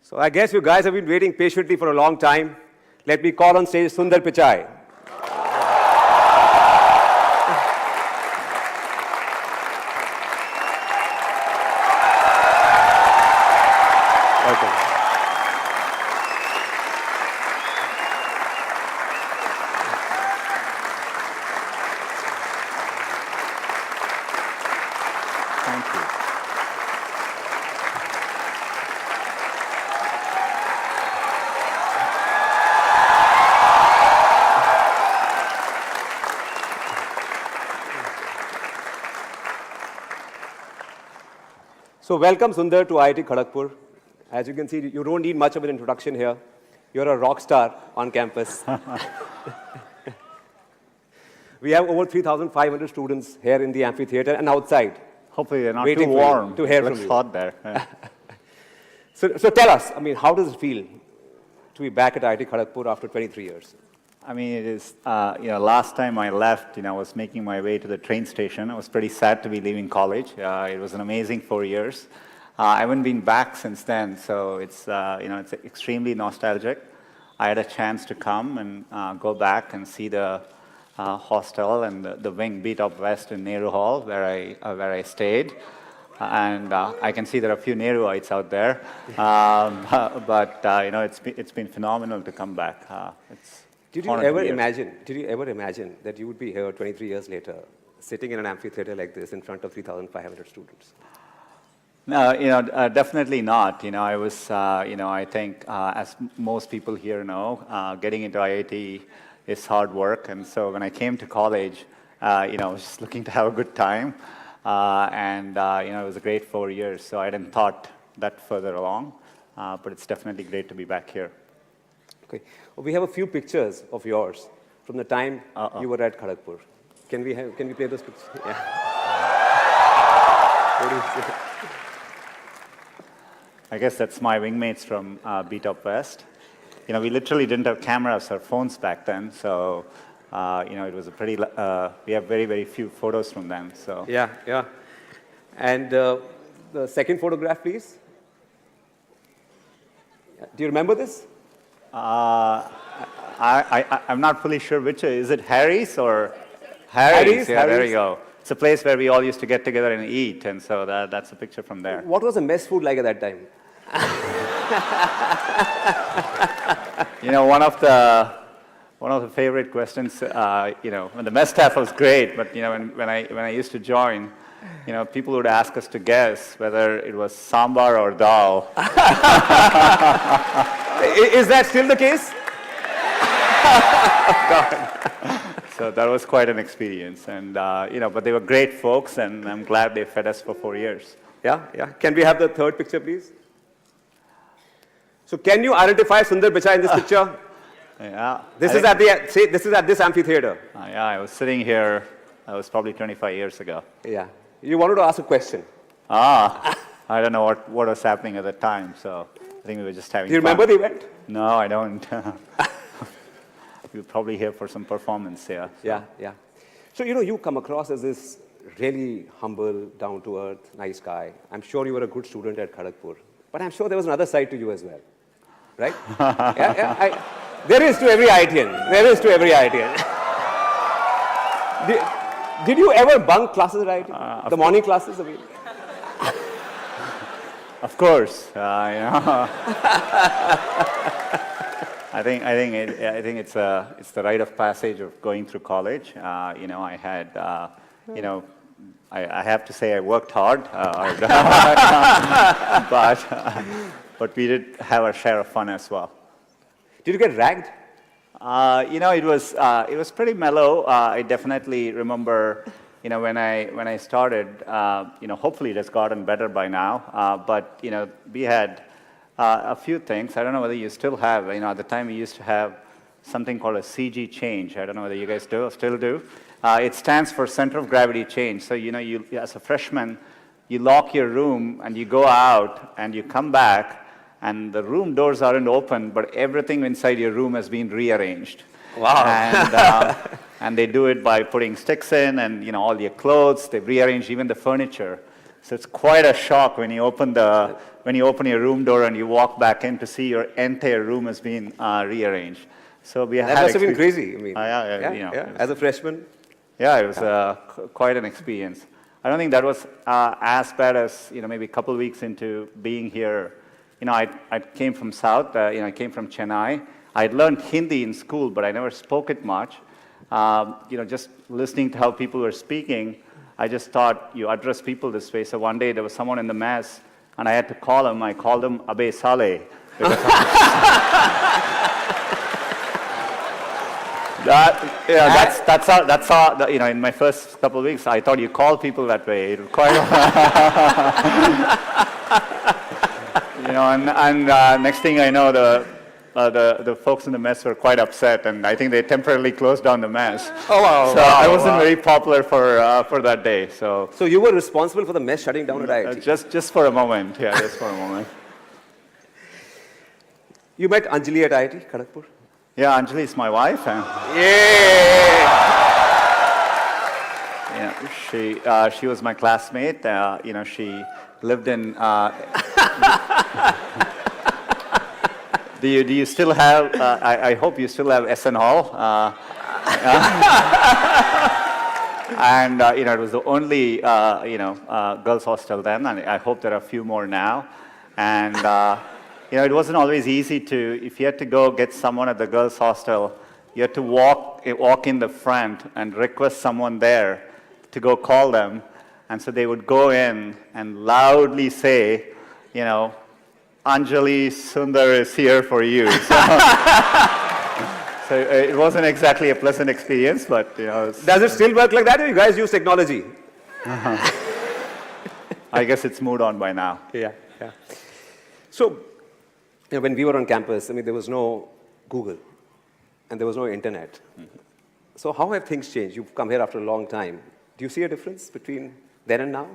So I guess you guys have been waiting patiently for a long time. Let me call on stage Sundar Pichai. Welcome. Thank you. So welcome Sundar to IIT Kadhagpur. As you can see, you don't need much of an introduction here. You're a rock star on campus. We have over 3,500 students here in the amphitheater and outside. Hopefully they're not Waiting too for you warm. to hear It from looks you. hot there. Yeah. So tell us, how does it feel to be back at IIT Kharagpur after 23 years? I mean, it is, last time I left, I was making my way to the train station. I was pretty sad to be leaving college. It was an amazing 4 years. I haven't been back since then, so it's extremely nostalgic. I had a chance to come and go back and see the hostel and the wing Beat Up West in Nehru Hall, where I stayed. And I can see there are a few Nehruites out there, but it's been phenomenal to come back. Did you ever imagine that you would be here 23 years later, sitting in an amphitheater like this in front of 3,500 students? No, definitely not. I was, I think, as most people here know, getting into IIT is hard work. And so when I came to college, I was just looking to have a good time. It was a great 4 years. So I hadn't thought that further along. But it's definitely great to be back here. Okay. Well, we have a few pictures of yours from the time you were at Kharagpur. Can we play those pictures? Yeah. What do you say? I guess that's my wingmates from Beat Up West. We literally didn't have cameras or phones back then, so it was a pretty. We have very, very few photos from them. So yeah. And the second photograph, please. Do you remember this? I'm not fully sure which is it. Harry's or Harry's? Yeah, there you go. It's a place where we all used to get together and eat, and so that's a picture from there. What was the mess food like at that time? One of the favorite questions. When the mess staff was great, but when I used to join, people would ask us to guess whether it was sambar or dal. Is that still the case? So that was quite an experience, and but they were great folks, and I'm glad they fed us for 4 years. Yeah. Can we have the third picture, please? So can you identify Sundar Pichai in this picture? Yeah. This is at this amphitheater. Yeah, I was sitting here. That was probably 25 years ago. Yeah. You wanted to ask a question. I don't know what was happening at the time, so I think we were just having Do you fun. remember the event? No, I don't. We're probably here for some performance, yeah. Yeah. So, you come across as this really humble, down-to-earth, nice guy. I'm sure you were a good student at Kharagpur. But I'm sure there was another side to you as well. Right? Yeah. There is to every IITian. Did you ever bunk classes at IIT? The morning classes? Of course, I think it's the rite of passage of going through college. I had, I have to say I worked hard, but we did have our share of fun as well. Did you get ragged? It was pretty mellow. I definitely remember, when I started, hopefully it has gotten better by now. But we had a few things. I don't know whether you still have. At the time we used to have something called a CG change. I don't know whether you guys still do. It stands for center of gravity change. So you as a freshman, you lock your room and you go out and you come back. And the room doors aren't open, but everything inside your room has been rearranged. Wow. And they do it by putting sticks in and all your clothes. They've rearranged even the furniture. So it's quite a shock when you open your room door and you walk back in to see your entire room has been rearranged. So we That had must have been crazy. I mean, yeah. As a freshman. Yeah, it was quite an experience. I don't think that was as bad as maybe a couple of weeks into being here. I came from South. I came from Chennai. I'd learned Hindi in school, but I never spoke it much. Just listening to how people were speaking, I just thought you address people this way. So one day there was someone in the mess, and I had to call him. I called him Abe Saleh. That's how in my first couple of weeks, I thought you call people that way. It was quite, and next thing I know, the folks in the mess were quite upset, and I think they temporarily closed down the mess. Oh wow! So I wasn't very popular for that day. So you were responsible for the mess shutting down at IIT? Just for a moment, yeah, just for a moment. You met Anjali at IIT, Kadhagpur? Yeah, Anjali is my wife. She was my classmate. She lived in. Do you still have? I hope you still have SN Hall. And it was the only girls' hostel then, and I hope there are a few more now. And it wasn't always easy if you had to go get someone at the girls' hostel, you had to walk in the front and request someone there to go call them. And so they would go in and loudly say, Anjali, Sundar is here for you. So it wasn't exactly a pleasant experience, but Does it still work like that, or you guys use technology? I guess it's moved on by now. Yeah. So, when we were on campus, there was no Google, and there was no internet. Mm-hmm. So how have things changed? You've come here after a long time. Do you see a difference between then and now?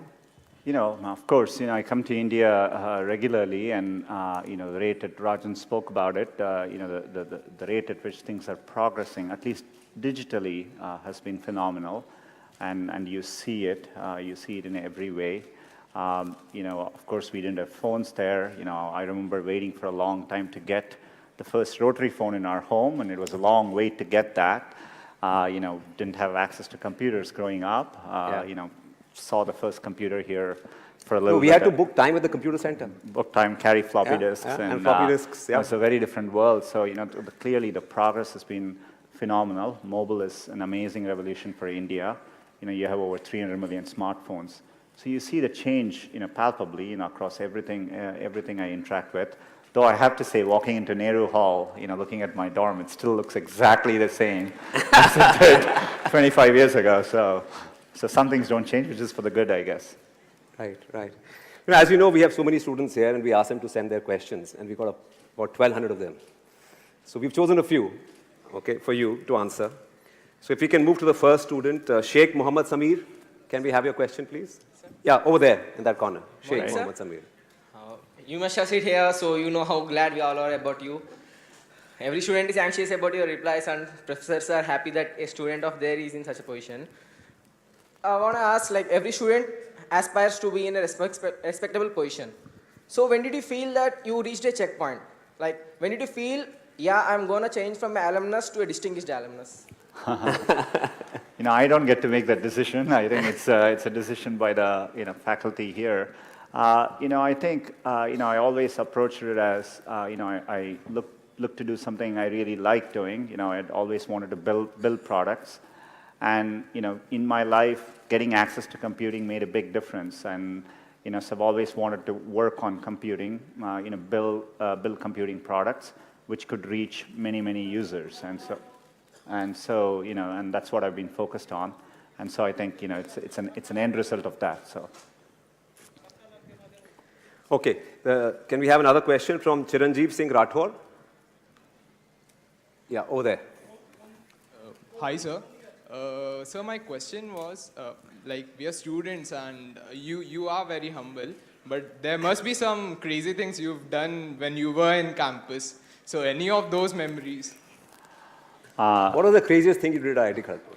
Of course, I come to India regularly, and the rate that Rajan spoke about it, the rate at which things are progressing, at least digitally, has been phenomenal, and you see it in every way. Of course, we didn't have phones there. I remember waiting for a long time to get the first rotary phone in our home, and it was a long wait to get that. Didn't have access to computers growing up. Saw the first computer here for a little bit. We had to book time at the computer center. Book time, carry floppy disks. And floppy disks, It's a very different world. So, clearly the progress has been phenomenal. Mobile is an amazing revolution for India. You have over 300 million smartphones. So you see the change, palpably, across everything I interact with. Though I have to say, walking into Nehru Hall, looking at my dorm, it still looks exactly the same as it did 25 years ago. So some things don't change, which is for the good, I guess. Right. As you know, we have so many students here, and we ask them to send their questions, and we got about 1,200 of them. So we've chosen a few, for you to answer. So if we can move to the first student, Sheikh Mohammed Samir. Can we have your question, please? Yeah, over there, in that corner. Sheikh Mohammed Samir. You must have sit here, so you know how glad we all are about you. Every student is anxious about your replies, and professors are happy that a student of theirs is in such a position. I want to ask, every student aspires to be in a respectable position. So when did you feel that you reached a checkpoint? When did you feel, I'm going to change from an alumnus to a distinguished alumnus? I don't get to make that decision. I think it's a decision by the faculty here. I think I always approached it as I look to do something I really like doing. I'd always wanted to build products, and in my life, getting access to computing made a big difference. And so I've always wanted to work on computing, build computing products which could reach many users. And that's what I've been focused on. And so I think it's an end result of that. So. Okay, can we have another question from Chiranjeev Singh Rathore? Yeah, over there. Hi, sir. So my question was, we are students, and you are very humble, but there must be some crazy things you've done when you were in campus. So any of those memories? What was the craziest thing you did at IIT Kharagpur?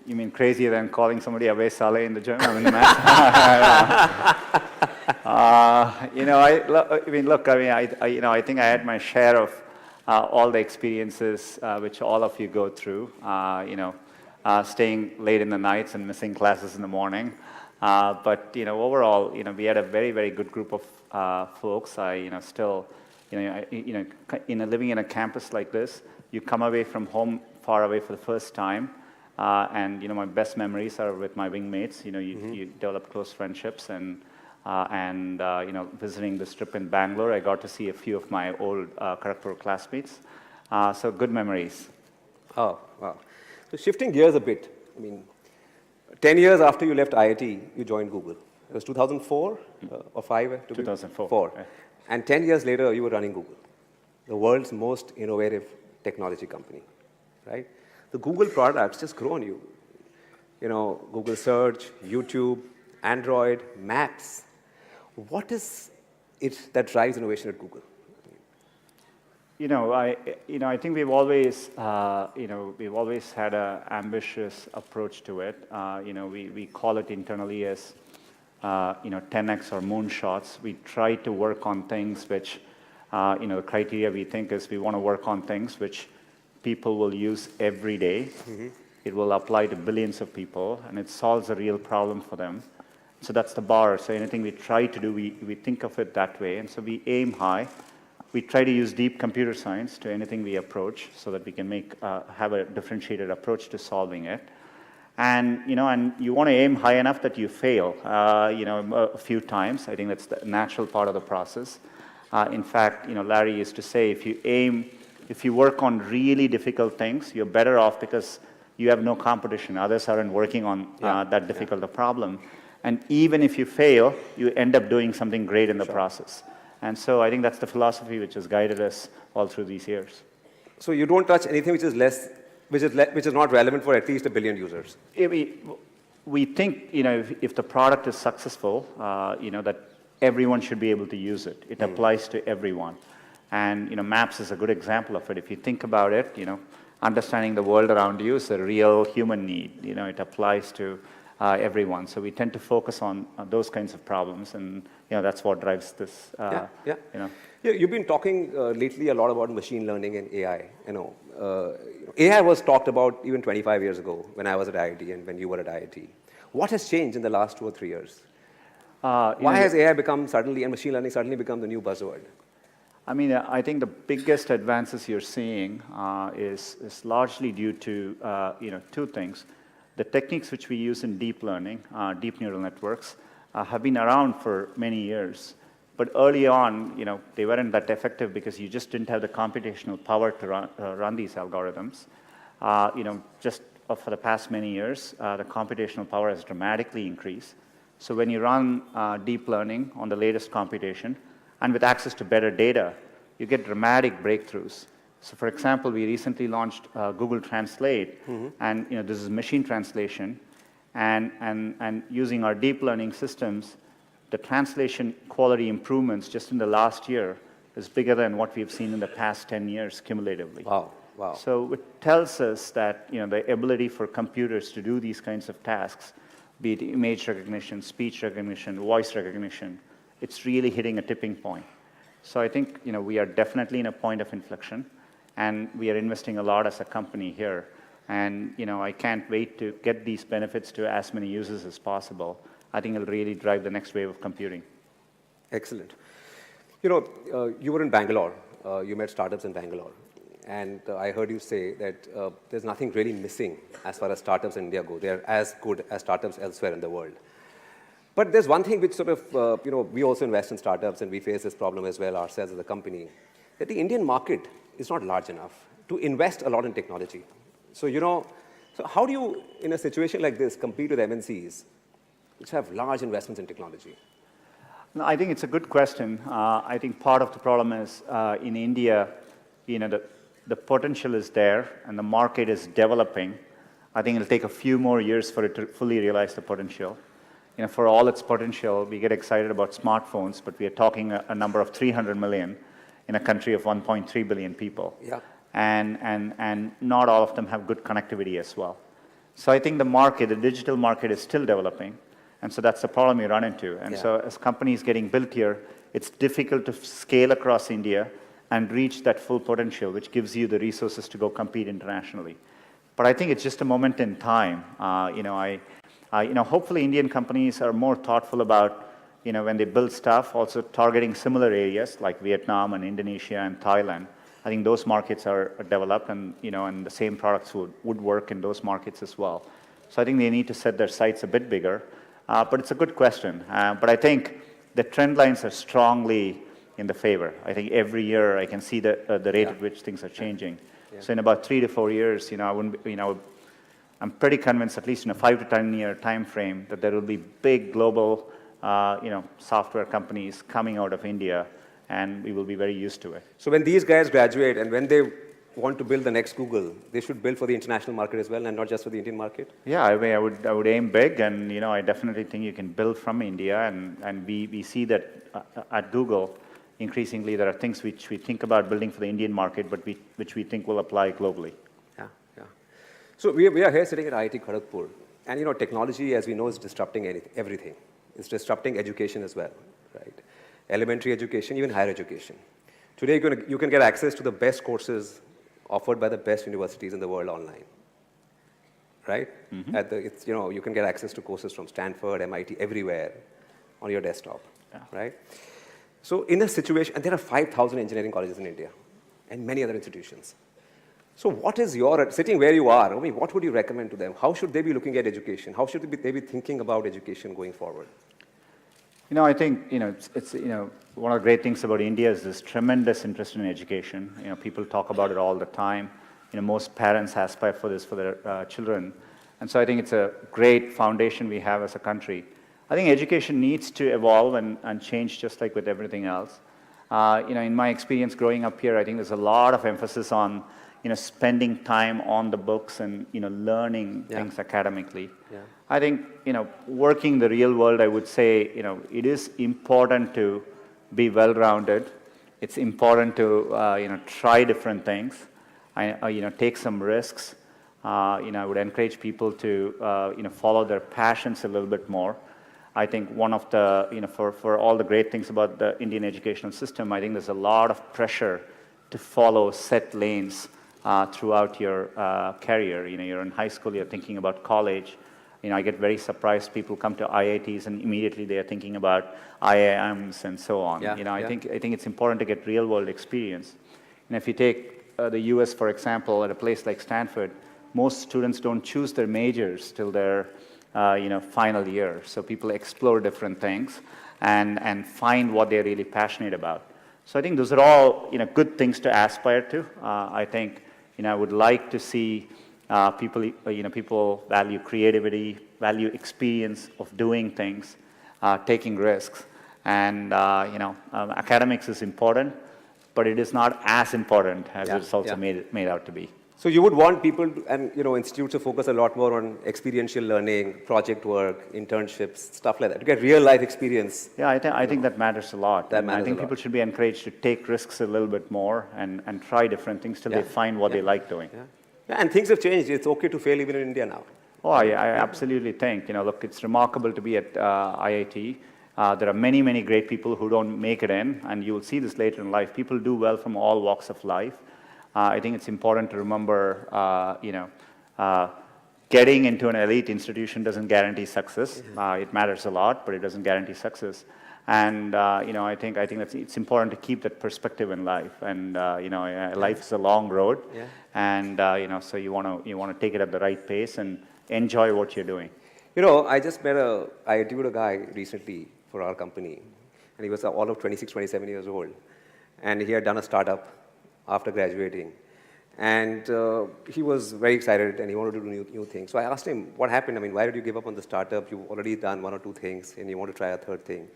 You mean crazier than calling somebody Abe Saleh in the gym? I mean, I think I had my share of all the experiences which all of you go through. Staying late in the nights and missing classes in the morning. But overall, we had a very, very good group of folks. Living in a campus like this, you come away from home far away for the first time. And my best memories are with my wingmates. You develop close friendships, and visiting this trip in Bangalore, I got to see a few of my old Kadhagpur classmates. So good memories. Oh, wow. So shifting gears a bit, 10 years after you left IIT, you joined Google. It was 2004 or 5? 2004. Yeah. And 10 years later, you were running Google, the world's most innovative technology company, right? The Google products just grow on you. Google Search, YouTube, Android, Maps. What is it that drives innovation at Google? I think we've always had an ambitious approach to it. We call it internally as 10x or moonshots. We try to work on things which, the criteria we think is we want to work on things which people will use every day. Mm-hmm. It will apply to billions of people, and it solves a real problem for them. So that's the bar. So anything we try to do, we think of it that way. And so we aim high. We try to use deep computer science to anything we approach so that we can have a differentiated approach to solving it. And you want to aim high enough that you fail, a few times. I think that's the natural part of the process. In fact, Larry used to say, if you work on really difficult things, you're better off because you have no competition. Others aren't working on that difficult a problem. And even if you fail, you end up doing something great in the process. And so I think that's the philosophy which has guided us all through these years. So you don't touch anything which is not relevant for at least 1 billion users? We think, if the product is successful, that everyone should be able to use it. It applies to everyone. And Maps is a good example of it. If you think about it, understanding the world around you is a real human need. It applies to everyone. So we tend to focus on those kinds of problems, and that's what drives this. You've been talking lately a lot about machine learning and AI. AI was talked about even 25 years ago when I was at IIT and when you were at IIT. What has changed in the last 2 or 3 years? Why has AI become suddenly, and machine learning suddenly become the new buzzword? I think the biggest advances you're seeing is largely due to 2 things. The techniques which we use in deep learning, deep neural networks, have been around for many years. But early on, they weren't that effective because you just didn't have the computational power to run these algorithms. Just for the past many years, the computational power has dramatically increased. So when you run deep learning on the latest computation, and with access to better data, you get dramatic breakthroughs. So for example, we recently launched Google Translate, and this is machine translation, and using our deep learning systems, the translation quality improvements just in the last year is bigger than what we've seen in the past 10 years cumulatively. Wow, wow. So it tells us that the ability for computers to do these kinds of tasks, be it image recognition, speech recognition, voice recognition, it's really hitting a tipping point. So I think we are definitely in a point of inflection, and we are investing a lot as a company here. And I can't wait to get these benefits to as many users as possible. I think it'll really drive the next wave of computing. Excellent. You were in Bangalore. You met startups in Bangalore. And I heard you say that there's nothing really missing as far as startups in India go. They're as good as startups elsewhere in the world. But there's one thing which sort of, we also invest in startups, and we face this problem as well ourselves as a company, that the Indian market is not large enough to invest a lot in technology. So, so how do you, in a situation like this, compete with MNCs which have large investments in technology? No, I think it's a good question. I think part of the problem is in India, the potential is there and the market is developing. I think it'll take a few more years for it to fully realize the potential. For all its potential, we get excited about smartphones, but we are talking a number of 300 million in a country of 1.3 billion people. Yeah. And not all of them have good connectivity as well. So I think the market, the digital market is still developing. And so that's the problem you run into. And so as companies getting built here, it's difficult to scale across India and reach that full potential, which gives you the resources to go compete internationally. But I think it's just a moment in time. Hopefully Indian companies are more thoughtful about, when they build stuff, also targeting similar areas like Vietnam and Indonesia and Thailand. I think those markets are developed, and and the same products would work in those markets as well. So I think they need to set their sights a bit bigger. But it's a good question. But I think the trend lines are strongly in the favor. I think every year I can see the rate at which things are changing. Yeah. So in about 3 to 4 years, I'm pretty convinced, at least in a 5 to 10 year time frame, that there will be big global, software companies coming out of India, and we will be very used to it. So when these guys graduate and when they want to build the next Google, they should build for the international market as well and not just for the Indian market? Yeah, I mean, I would aim big, and I definitely think you can build from India, and we see that at Google, increasingly there are things which we think about building for the Indian market, but which we think will apply globally. Yeah. So we are here sitting at IIT Kharagpur, and technology, as we know, is disrupting everything. It's disrupting education as well, right? Elementary education, even higher education. Today, you can get access to the best courses offered by the best universities in the world online, right? Mm-hmm. You can get access to courses from Stanford, MIT, everywhere on your desktop, right? So in a situation, and there are 5,000 engineering colleges in India and many other institutions. So what is sitting where you are, what would you recommend to them? How should they be looking at education? How should they be thinking about education going forward? I think, it's one of the great things about India is this tremendous interest in education. People talk about it all the time. Most parents aspire for this for their children. And so I think it's a great foundation we have as a country. I think education needs to evolve and change just like with everything else. In my experience growing up here, I think there's a lot of emphasis on, spending time on the books and, learning things academically. Yeah. I think, working the real world, I would say, it is important to be well-rounded. It's important to, try different things. Take some risks. I would encourage people to, follow their passions a little bit more. I think one of the, for all the great things about the Indian educational system, I think there's a lot of pressure to follow set lanes throughout your career. You're in high school, you're thinking about college. I get very surprised people come to IITs and immediately they are thinking about IIMs and so on. I think it's important to get real-world experience. And if you take the US, for example, at a place like Stanford, most students don't choose their majors till their final year. So people explore different things and find what they're really passionate about. So I think those are all good things to aspire to. I think I would like to see people value creativity, value experience of doing things, taking risks, and academics is important, but it is not as important as it's also made out to be. So you would want people and institutes to focus a lot more on experiential learning, project work, internships, stuff like that, to get real life experience. Yeah, I think that matters a lot. I think people should be encouraged to take risks a little bit more and try different things till they find what they like doing. Yeah, and things have changed. It's okay to fail even in India now. Oh, I absolutely think. Look, it's remarkable to be at IIT. There are many, many great people who don't make it in, and you will see this later in life. People do well from all walks of life. I think it's important to remember, getting into an elite institution doesn't guarantee success. It matters a lot, but it doesn't guarantee success. And I think it's important to keep that perspective in life. And life is a long road, and so you want to take it at the right pace and enjoy what you're doing. I interviewed a guy recently for our company, and he was all of 26, 27 years old, and he had done a startup after graduating. And he was very excited and he wanted to do new things. So I asked him, what happened? Why did you give up on the startup? You've already done 1 or 2 things and you want to try a third thing.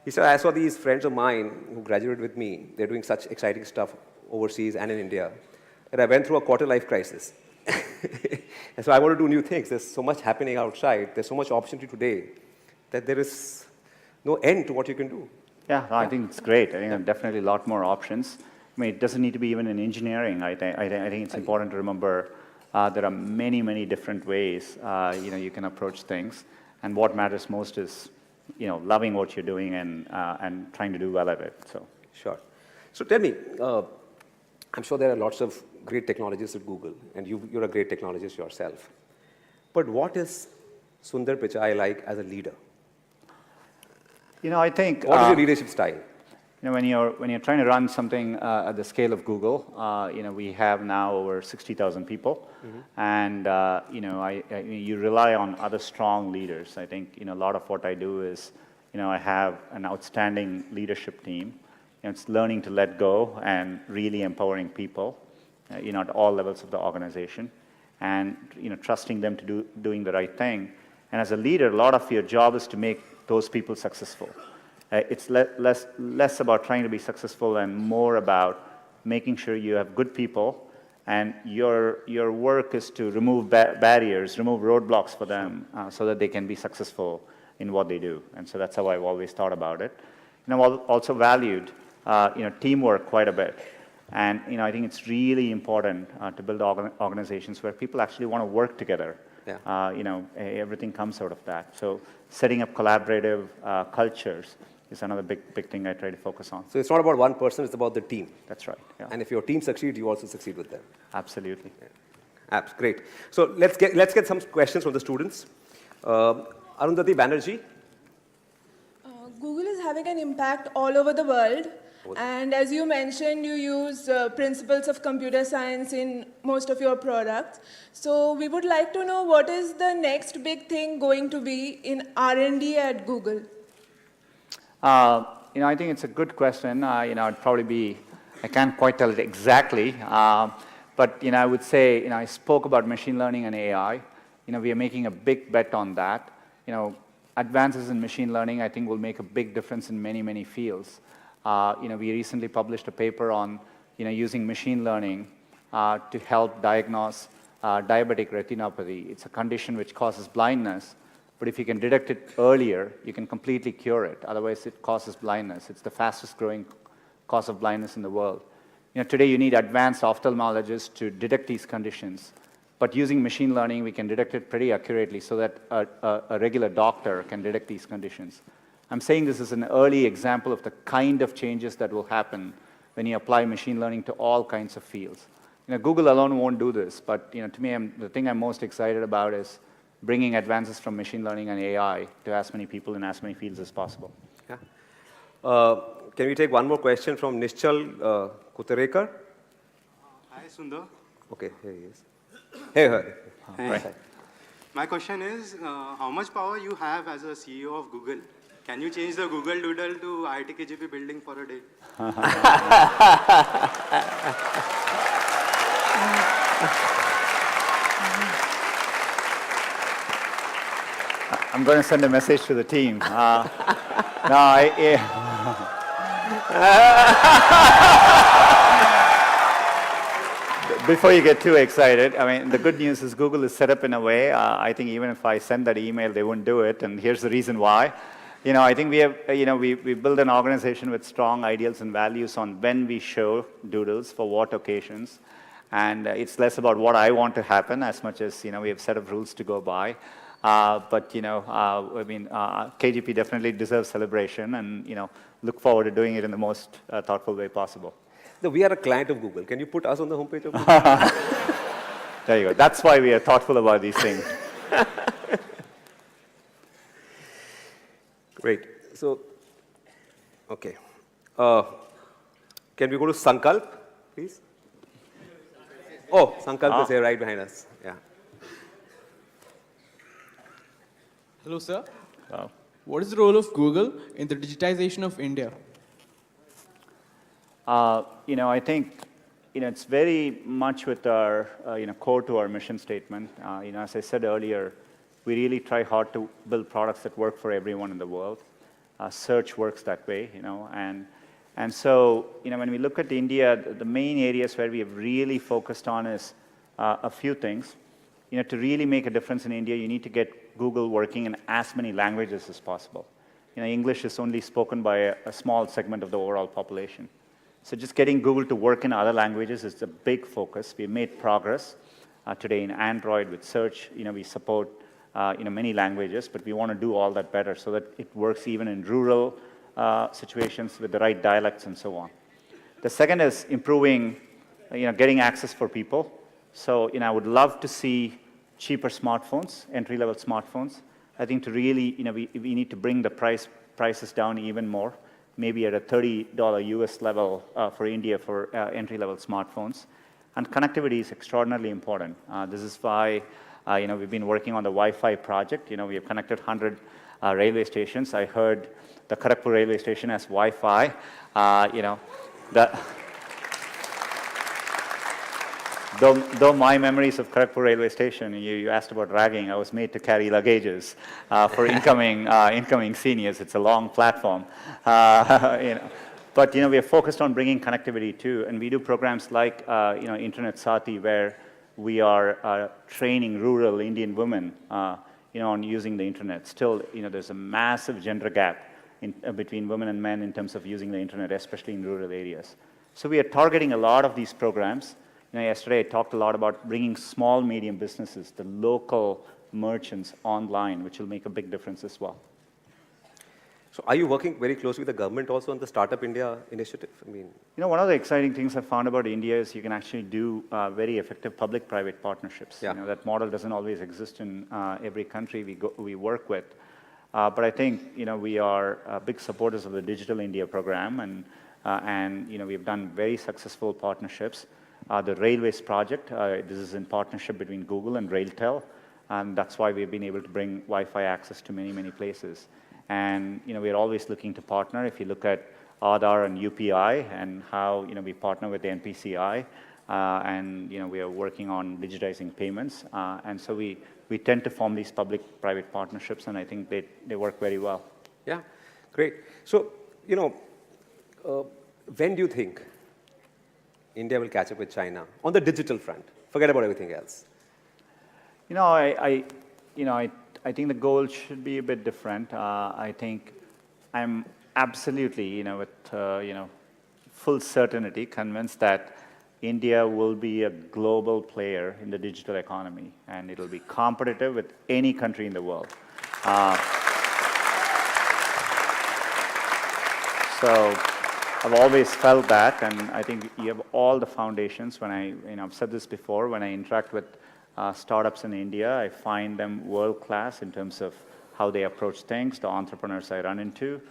He said, I saw these friends of mine who graduated with me. They're doing such exciting stuff overseas and in India that I went through a quarter-life crisis. And so I want to do new things. There's so much happening outside. There's so much opportunity today that there is no end to what you can do. Yeah, I think it's great. I think there are definitely a lot more options. It doesn't need to be even in engineering. I think it's important to remember, there are many, many different ways, you can approach things. And what matters most is, loving what you're doing and trying to do well at it. So. Sure. So tell me, I'm sure there are lots of great technologists at Google, and you're a great technologist yourself. But what is Sundar Pichai like as a leader? I think... What is your leadership style? When you're trying to run something at the scale of Google, we have now over 60,000 people, and you rely on other strong leaders. I think a lot of what I do is, I have an outstanding leadership team. It's learning to let go and really empowering people, at all levels of the organization, and trusting them to doing the right thing. And as a leader, a lot of your job is to make those people successful. It's less about trying to be successful and more about making sure you have good people, and your work is to remove barriers, remove roadblocks for them, so that they can be successful in what they do. And so that's how I've always thought about it. I've also valued teamwork quite a bit. And I think it's really important to build organizations where people actually want to work together. Yeah. Everything comes out of that. So setting up collaborative cultures is another big thing I try to focus on. So it's not about one person, it's about the team. That's right. Yeah. And if your team succeeds, you also succeed with them. Absolutely. Yeah. Great. So let's get some questions from the students. Arundhati Banerjee. Google is having an impact all over the world. And as you mentioned, you use principles of computer science in most of your products. So we would like to know what is the next big thing going to be in R&D at Google? I think it's a good question. It'd probably be, I can't quite tell it exactly, but I would say, I spoke about machine learning and AI. We are making a big bet on that. Advances in machine learning, I think, will make a big difference in many, many fields. We recently published a paper on, using machine learning to help diagnose diabetic retinopathy. It's a condition which causes blindness, but if you can detect it earlier, you can completely cure it. Otherwise, it causes blindness. It's the fastest growing cause of blindness in the world. Today you need advanced ophthalmologists to detect these conditions, but using machine learning, we can detect it pretty accurately so that a regular doctor can detect these conditions. I'm saying this is an early example of the kind of changes that will happen when you apply machine learning to all kinds of fields. Google alone won't do this, but to me, the thing I'm most excited about is bringing advances from machine learning and AI to as many people in as many fields as possible. Yeah. Can we take one more question from Nishchal Kuterekar? Hi, Sundar. Okay, here he is. Hey. Hey. Right. My question is, how much power you have as a CEO of Google? Can you change the Google Doodle to IIT-KGP building for a day? I'm going to send a message to the team. Before you get too excited, the good news is Google is set up in a way, I think even if I send that email, they wouldn't do it, and here's the reason why. I think we have, we build an organization with strong ideals and values on when we show doodles, for what occasions, and it's less about what I want to happen as much as, we have a set of rules to go by. KGP definitely deserves celebration, and, look forward to doing it in the most thoughtful way possible. No, we are a client of Google. Can you put us on the homepage of Google? There you go. That's why we are thoughtful about these things. Great. So, okay. Can we go to Sankalp, please? Oh, Sankalp is here right behind us. Yeah. Hello, sir. Wow. What is the role of Google in the digitization of India? I think, it's very much with our, core to our mission statement. As I said earlier, we really try hard to build products that work for everyone in the world. Search works that way, and so, when we look at India, the main areas where we have really focused on is a few things. To really make a difference in India, you need to get Google working in as many languages as possible. English is only spoken by a small segment of the overall population. So just getting Google to work in other languages is a big focus. We've made progress. today in Android with search. We support many languages, but we want to do all that better so that it works even in rural situations with the right dialects and so on. The second is improving, getting access for people. So, I would love to see cheaper smartphones, entry-level smartphones. I think to really, we need to bring the prices down even more, maybe at a $30 US level for India for entry-level smartphones. And connectivity is extraordinarily important. This is why, we've been working on the Wi-Fi project. We have connected 100 railway stations. I heard the Kadhagpur railway station has Wi-Fi. Though my memories of Kadhagpur railway station, you asked about ragging, I was made to carry luggages for incoming seniors. It's a long platform. But we are focused on bringing connectivity too, and we do programs like Internet Sati, where we are training rural Indian women on using the internet. Still, there's a massive gender gap between women and men in terms of using the internet, especially in rural areas. So we are targeting a lot of these programs. Yesterday I talked a lot about bringing small, medium businesses, the local merchants online, which will make a big difference as well. So are you working very closely with the government also on the Startup India initiative? I mean, one of the exciting things I found about India is you can actually do very effective public-private partnerships. Yeah. That model doesn't always exist in every country we work with. But I think we are big supporters of the Digital India program, and we've done very successful partnerships. The Railways project, this is in partnership between Google and RailTel, and that's why we've been able to bring Wi-Fi access to many, many places. And we're always looking to partner. If you look at Aadhaar and UPI and how we partner with the NPCI, and we are working on digitizing payments, and so we tend to form these public-private partnerships, and I think they work very well. yeah, great. So, when do you think India will catch up with China on the digital front? Forget about everything else. I think the goal should be a bit different. I think I'm absolutely, with full certainty convinced that India will be a global player in the digital economy, and it'll be competitive with any country in the world. So I've always felt that, and I think you have all the foundations. When I've said this before, when I interact with startups in India, I find them world-class in terms of how they approach things, the entrepreneurs I run into,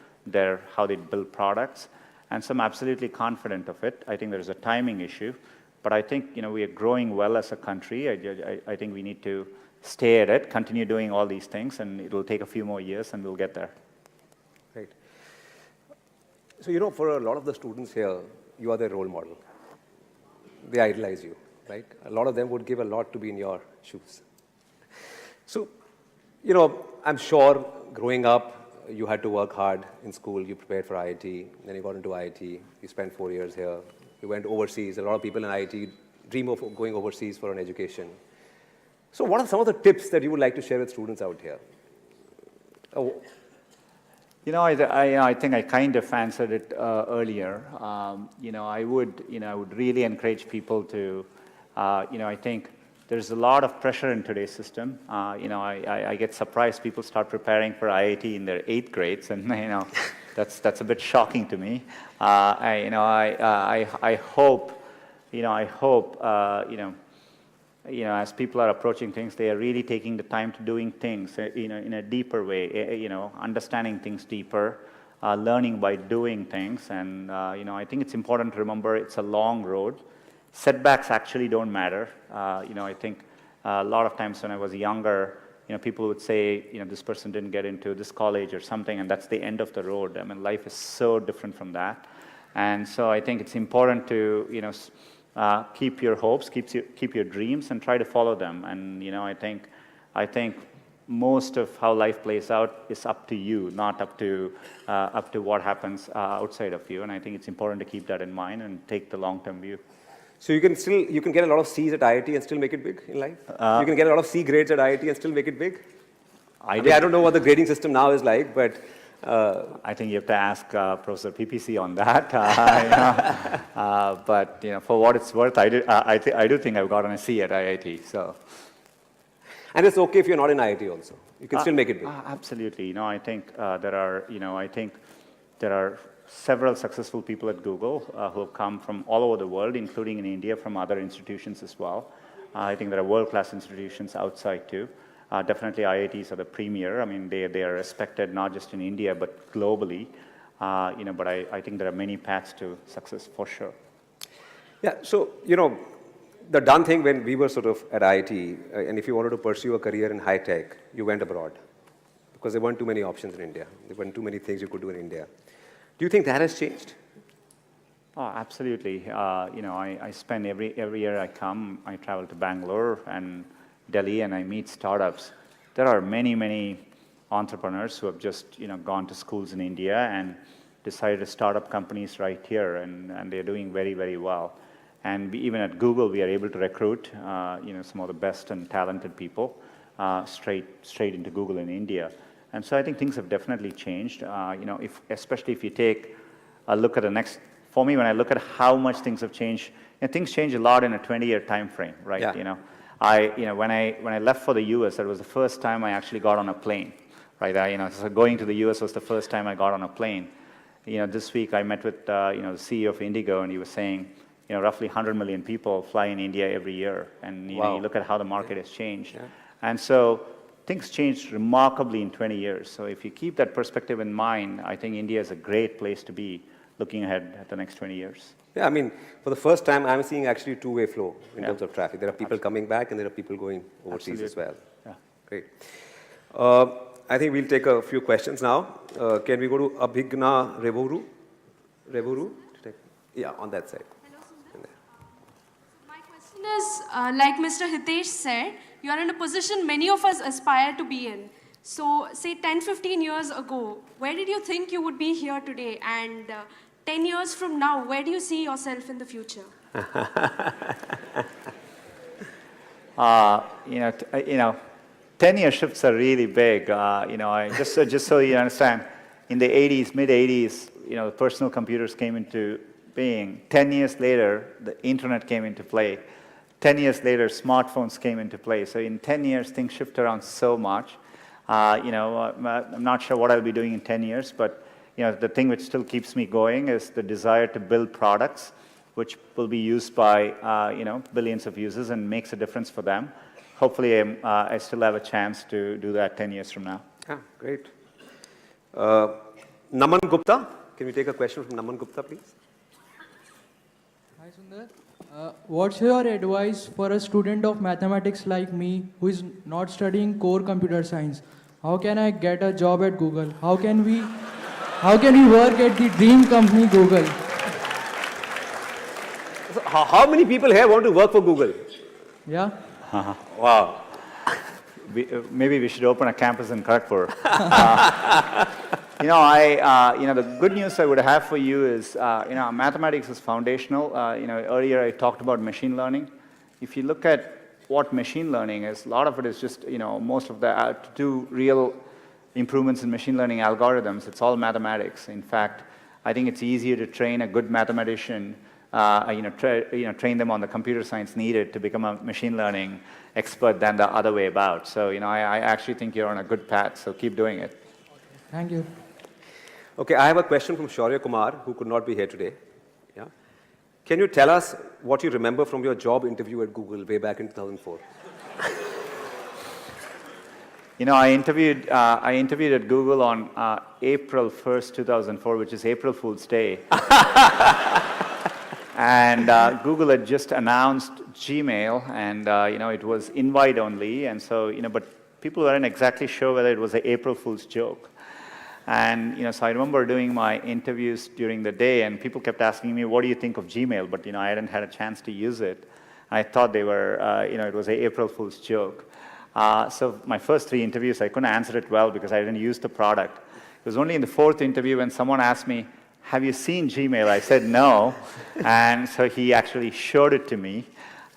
how they build products, and so I'm absolutely confident of it. I think there's a timing issue, but I think we are growing well as a country. I think we need to stay at it, continue doing all these things, and it'll take a few more years, and we'll get there. Right. So, for a lot of the students here, you are their role model. They idolize you, right? A lot of them would give a lot to be in your shoes. So, I'm sure growing up, you had to work hard in school. You prepared for IIT, then you got into IIT. You spent 4 years here. You went overseas. A lot of people in IIT dream of going overseas for an education. So what are some of the tips that you would like to share with students out here? Oh. I think I kind of answered it earlier. I would really encourage people to, I think there's a lot of pressure in today's system. I get surprised people start preparing for IIT in their 8th grades, and that's a bit shocking to me. I hope as people are approaching things, they are really taking the time to doing things, in a deeper way, understanding things deeper, learning by doing things. And, I think it's important to remember it's a long road. Setbacks actually don't matter. I think a lot of times when I was younger, people would say, this person didn't get into this college or something, and that's the end of the road. I mean, life is so different from that. And so I think it's important to, keep your hopes, keep your dreams, and try to follow them. And I think most of how life plays out is up to you, not up to what happens outside of you. And I think it's important to keep that in mind and take the long-term view. So you can get a lot of C's at IIT and still make it big in life? You can get a lot of C grades at IIT and still make it big? I don't know what the grading system now is like, but I think you have to ask Professor PPC on that. But for what it's worth, I do think I've gotten a C at IIT. So. And it's okay if you're not in IIT also. You can still make it big. Absolutely. I think there are several successful people at Google who have come from all over the world, including in India, from other institutions as well. I think there are world-class institutions outside too. Definitely IITs are the premier. I mean, they are respected not just in India, but globally. But I think there are many paths to success for sure. Yeah, so, the done thing when we were sort of at IIT, and if you wanted to pursue a career in high tech, you went abroad. Because there weren't too many options in India. There weren't too many things you could do in India. Do you think that has changed? Oh, absolutely. I spend every year I travel to Bangalore and Delhi and I meet startups. There are many, many entrepreneurs who have just gone to schools in India and decided to start up companies right here, and they're doing very, very well. And even at Google, we are able to recruit some of the best and talented people straight into Google in India. And so I think things have definitely changed. Especially if you take a look at for me, when I look at how much things have changed, things change a lot in a 20-year time frame, right? Yeah. When I left for the US, that was the first time I actually got on a plane, right? So going to the US was the first time I got on a plane. This week I met with the CEO of Indigo, and he was saying, roughly 100 million people fly in India every year, and you look at how the market has changed. Yeah. And so things changed remarkably in 20 years. So if you keep that perspective in mind, I think India is a great place to be looking ahead at the next 20 years. Yeah, I mean, for the first time, I'm seeing actually two-way flow in terms of traffic. There are people coming back, and there are people going overseas as well. Yeah. Great. I think we'll take a few questions now. Can we go to Abhigna Revuru? Yeah, on that side. Hello, Sundar. My question is, like Mr. Hitesh said, you are in a position many of us aspire to be in. So, say 10, 15 years ago, where did you think you would be here today? And 10 years from now, where do you see yourself in the future? 10-year shifts are really big. Just so you understand, in the 80s, mid-80s, personal computers came into being. 10 years later, the internet came into play. 10 years later, smartphones came into play. So in 10 years, things shift around so much. I'm not sure what I'll be doing in 10 years, but the thing which still keeps me going is the desire to build products which will be used by billions of users and makes a difference for them. Hopefully, I still have a chance to do that 10 years from now. Yeah, great. Naman Gupta, can we take a question from Naman Gupta, please? Hi, Sundar. What's your advice for a student of mathematics like me who is not studying core computer science? How can I get a job at Google? How can we work at the dream company Google? So how many people here want to work for Google? Yeah. Wow. Maybe we should open a campus in Kadhagpur. The good news I would have for you is, mathematics is foundational. Earlier I talked about machine learning. If you look at what machine learning is, a lot of it is just, most of the, to do real improvements in machine learning algorithms, it's all mathematics. In fact, I think it's easier to train a good mathematician, train them on the computer science needed to become a machine learning expert than the other way about. So, I actually think you're on a good path, so keep doing it. Thank you. Okay, I have a question from Shaurya Kumar, who could not be here today. Yeah. Can you tell us what you remember from your job interview at Google way back in 2004? I interviewed at Google on April 1st, 2004, which is April Fool's Day. And Google had just announced Gmail, and it was invite only, and so but people weren't exactly sure whether it was an April Fool's joke. And so I remember doing my interviews during the day, and people kept asking me, "What do you think of Gmail?" But I hadn't had a chance to use it. I thought they were, it was an April Fool's joke. So my first 3 interviews, I couldn't answer it well because I didn't use the product. It was only in the 4th interview when someone asked me, "Have you seen Gmail?" I said no, and so he actually showed it to me.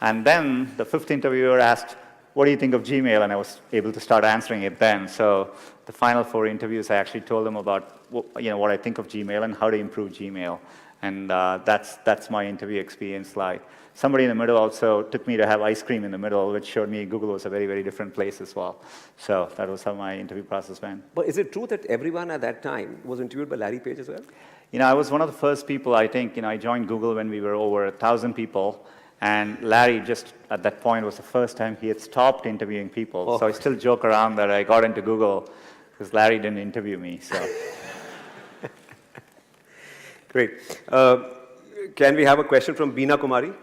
And then the 5th interviewer asked, "What do you think of Gmail?" And I was able to start answering it then. So the final 4 interviews, I actually told them about what I think of Gmail and how to improve Gmail. And that's my interview experience like. Somebody in the middle also took me to have ice cream in the middle, which showed me Google was a very, very different place as well. So that was how my interview process went. But is it true that everyone at that time was interviewed by Larry Page as well? I was one of the first people, I think, I joined Google when we were over 1,000 people. And Larry, just at that point, was the first time he had stopped interviewing people. Oh. So I still joke around that I got into Google because Larry didn't interview me. So. Great. Can we have a question from Beena Kumari?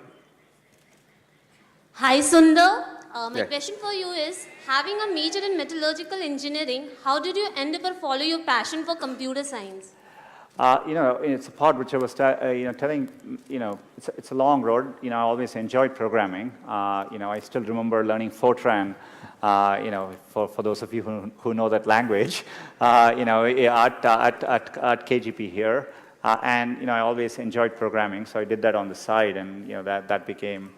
Hi Sundar, my Yeah. question for you is, having a major in metallurgical engineering, how did you end up or follow your passion for computer science? It's a part which I was telling, it's a long road. I always enjoyed programming. I still remember learning Fortran, for those of you who know that language, at KGP here. And I always enjoyed programming, so I did that on the side, and that became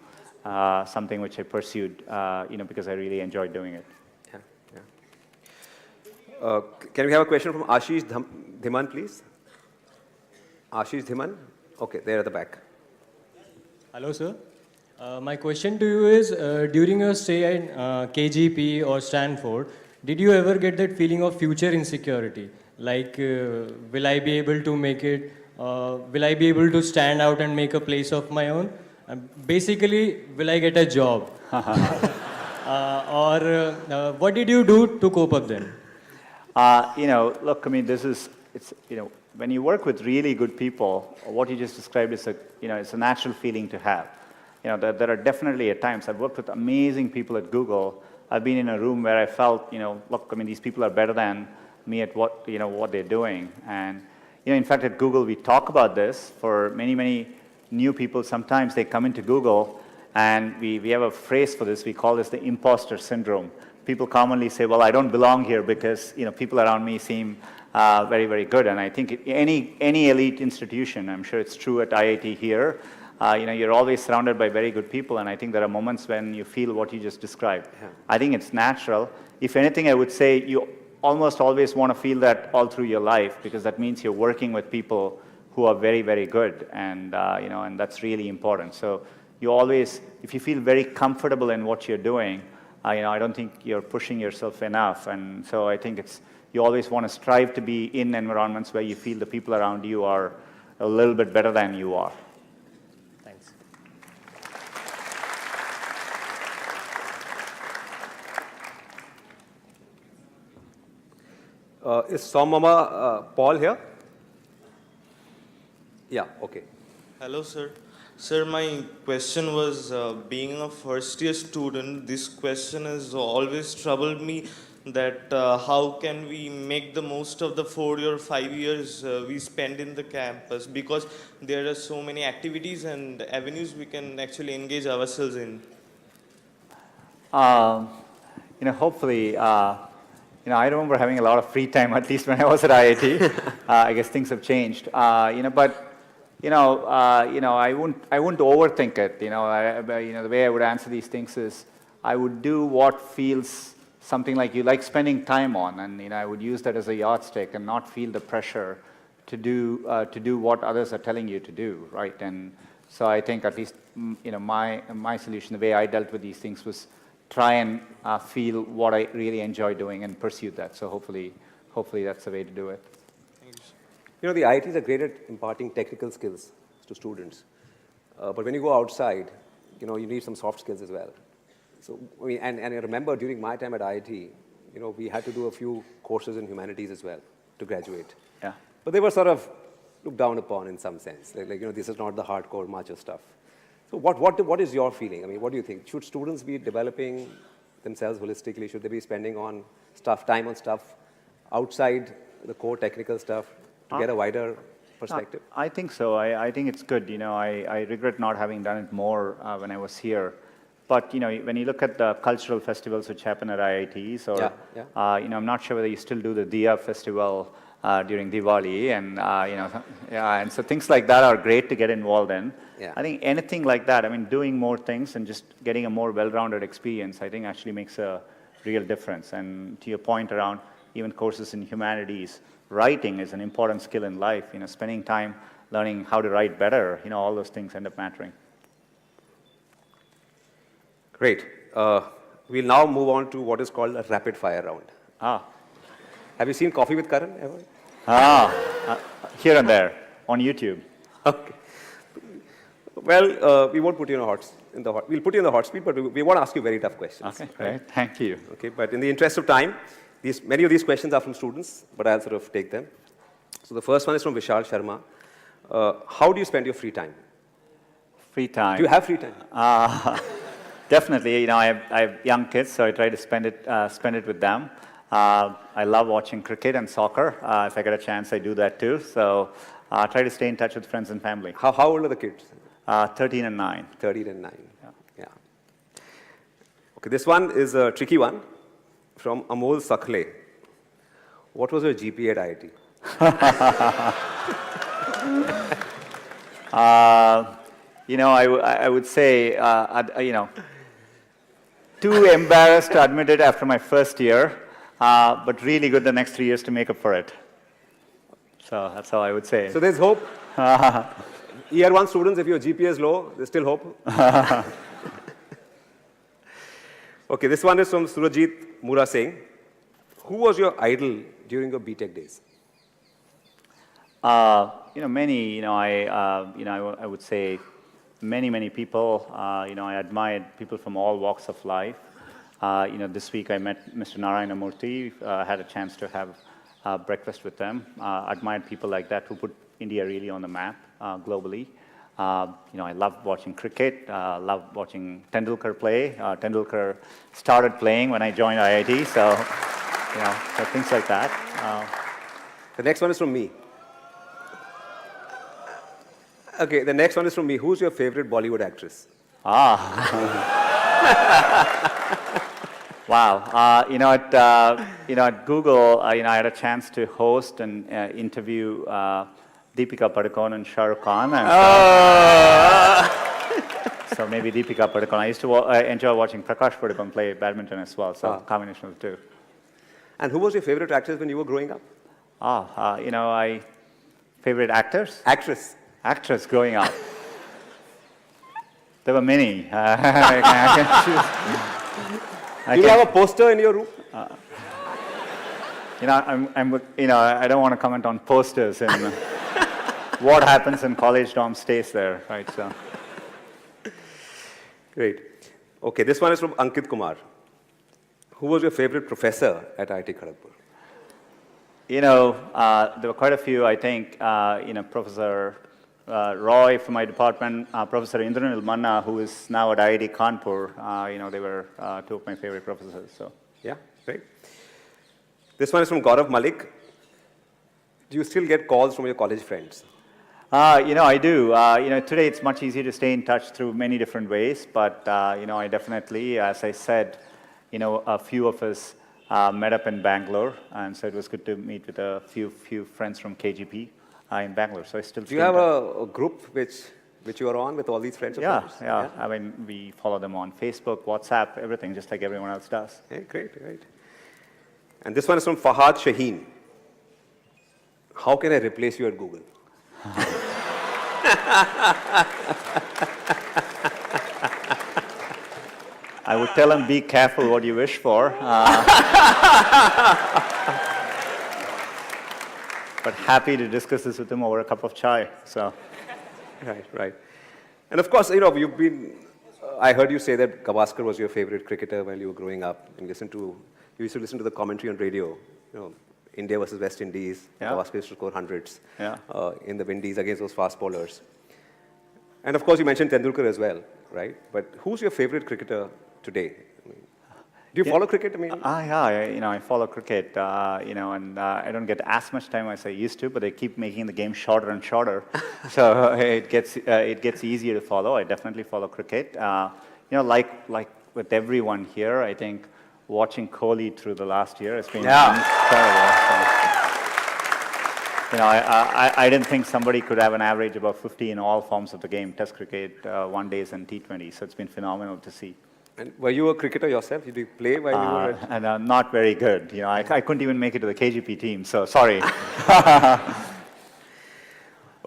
something which I pursued, because I really enjoyed doing it. Yeah. Can we have a question from Ashish Dhiman, please? Ashish Dhiman? Okay, there at the back. Hello, sir. My question to you is, during your stay in KGP or Stanford, did you ever get that feeling of future insecurity? Like, will I be able to make it? Will I be able to stand out and make a place of my own? Basically, will I get a job? What did you do to cope up then? Look, when you work with really good people, what you just described is it's a natural feeling to have. There are definitely at times, I've worked with amazing people at Google. I've been in a room where I felt, look, these people are better than me at what they're doing. And, in fact, at Google, we talk about this for many, many new people. Sometimes they come into Google, and we have a phrase for this. We call this the imposter syndrome. People commonly say, well, I don't belong here because, people around me seem very, very good. And I think any elite institution, I'm sure it's true at IIT here, you're always surrounded by very good people, and I think there are moments when you feel what you just described. Yeah. I think it's natural. If anything, I would say you almost always want to feel that all through your life, because that means you're working with people who are very, very good, and and that's really important. So you always, if you feel very comfortable in what you're doing, I don't think you're pushing yourself enough, and so I think you always want to strive to be in environments where you feel the people around you are a little bit better than you are. Thanks. Is Somama Paul here? Yeah, okay. Hello, sir. Sir, my question was, being a first-year student, this question has always troubled me, that how can we make the most of the 4 or 5 years we spend in the campus, because there are so many activities and avenues we can actually engage ourselves in. Hopefully, I remember having a lot of free time, at least when I was at IIT. I guess things have changed, but I wouldn't overthink it. The way I would answer these things is, I would do what feels something like you like spending time on, and I would use that as a yardstick and not feel the pressure to do what others are telling you to do, right? And so I think at least my solution, the way I dealt with these things, was try and feel what I really enjoy doing and pursue that. So hopefully that's the way to do it. The IITs are great at imparting technical skills to students. But when you go outside, you need some soft skills as well. So, and I remember during my time at IIT, we had to do a few courses in humanities as well to graduate. Yeah. But they were sort of looked down upon in some sense. This is not the hardcore macho stuff. So what is your feeling? What do you think? Should students be developing themselves holistically? Should they be spending time on stuff outside the core technical stuff to get a wider perspective? I think so. I think it's good. I regret not having done it more when I was here. But when you look at the cultural festivals which happen at IITs, or I'm not sure whether you still do the Diya festival during Diwali, and and so things like that are great to get involved in. Yeah. I think anything like that, doing more things and just getting a more well-rounded experience, I think actually makes a real difference. And to your point around even courses in humanities. Writing is an important skill in life. Spending time learning how to write better, all those things end up mattering. Great. We'll now move on to what is called a rapid fire round. Have you seen Coffee with Karan ever? Here and there, on YouTube. Okay. Well, we won't put you we'll put you in the hot seat, but we won't ask you very tough questions. Okay, great. Thank you. Okay, but in the interest of time, many of these questions are from students, but I'll sort of take them. So the first one is from Vishal Sharma. How do you spend your free time? Free time. Do you have free time? Definitely. I have young kids, so I try to spend it with them. I love watching cricket and soccer. If I get a chance, I do that too. So I try to stay in touch with friends and family. How old are the kids? 13 and 9. 13 and 9. Yeah. Okay, this one is a tricky one from Amol Sakhle. What was your GPA at IIT? I would say, too embarrassed to admit it after my first year, but really good the next 3 years to make up for it. So that's how I would say. So there's hope. Year 1 students, if your GPA is low, there's still hope. Okay, this one is from Surajit Mura Singh. Who was your idol during your BTech days? Many. I would say many people. I admired people from all walks of life. This week I met Mr. Narayana Murthy. Had a chance to have breakfast with them. Admired people like that who put India really on the map globally. I love watching cricket. Love watching Tendulkar play. Tendulkar started playing when I joined IIT, so things like that. The next one is from me. Okay, the next one is from me. Who's your favorite Bollywood actress? Wow. At Google, I had a chance to host and interview Deepika Padukone and Shah Rukh Khan. And so maybe Deepika Padukone. I used to enjoy watching Prakash Padukone play badminton as well, so combination of the two. And who was your favorite actress when you were growing up? Favorite actors? Actress growing up. There were many. I can choose. Do you have a poster in your room? I don't want to comment on posters and what happens in college dorm stays there, right? So. Great. Okay, this one is from Ankit Kumar. Who was your favorite professor at IIT Kharagpur? There were quite a few. I think, Professor Roy from my department, Professor Indranil Manna, who is now at IIT Kanpur. They were two of my favorite professors. So. Yeah, great. This one is from Gaurav Malik. Do you still get calls from your college friends? I do. Today it's much easier to stay in touch through many different ways, but, I definitely, as I said, a few of us met up in Bangalore, and so it was good to meet with a few friends from KGP in Bangalore. So I still. Do you have a group which you are on with all these friends of yours? Yeah. I mean, we follow them on Facebook, WhatsApp, everything, just like everyone else does. Yeah, great. And this one is from Fahad Shaheen. How can I replace you at Google? I would tell him, be careful what you wish for. But happy to discuss this with him over a cup of chai. So. Right. And of course, you've been. I heard you say that Gavaskar was your favorite cricketer while you were growing up, and you used to listen to the commentary on radio. India versus West Indies. Yeah. Gavaskar used to score hundreds in the Windies against those fast bowlers. And of course, you mentioned Tendulkar as well, right? But who's your favorite cricketer today? Do you follow cricket? I follow cricket, and I don't get as much time as I used to, but they keep making the game shorter and shorter, so it gets easier to follow. I definitely follow cricket. Like with everyone here, I think watching Kohli through the last year has been incredible. So, I didn't think somebody could have an average above 50 in all forms of the game: Test cricket, one days, and T20. So it's been phenomenal to see. And were you a cricketer yourself? Did you play while you were at... And not very good. You know, I couldn't even make it to the KGP team, so sorry.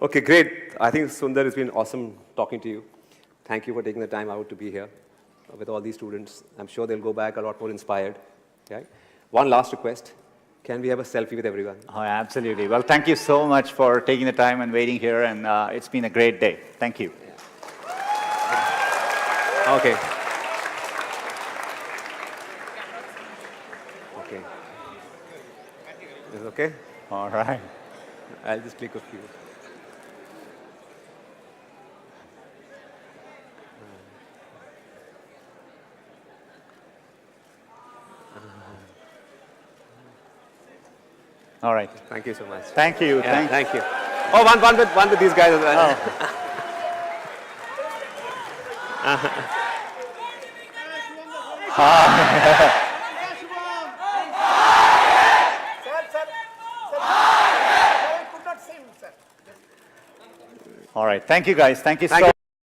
Okay, great. I think, Sundar, it's been awesome talking to you. Thank you for taking the time out to be here with all these students. I'm sure they'll go back a lot more inspired. Okay? One last request. Can we have a selfie with everyone? Oh, absolutely. Well, thank you so much for taking the time and waiting here, and it's been a great day. Thank you. Okay. Okay. Is it okay? All right. I'll just click a few. All right. Thank you so much. Thank you. Yeah, thank you. Oh, one with these guys as well. All right. Thank you, guys. Thank you so much.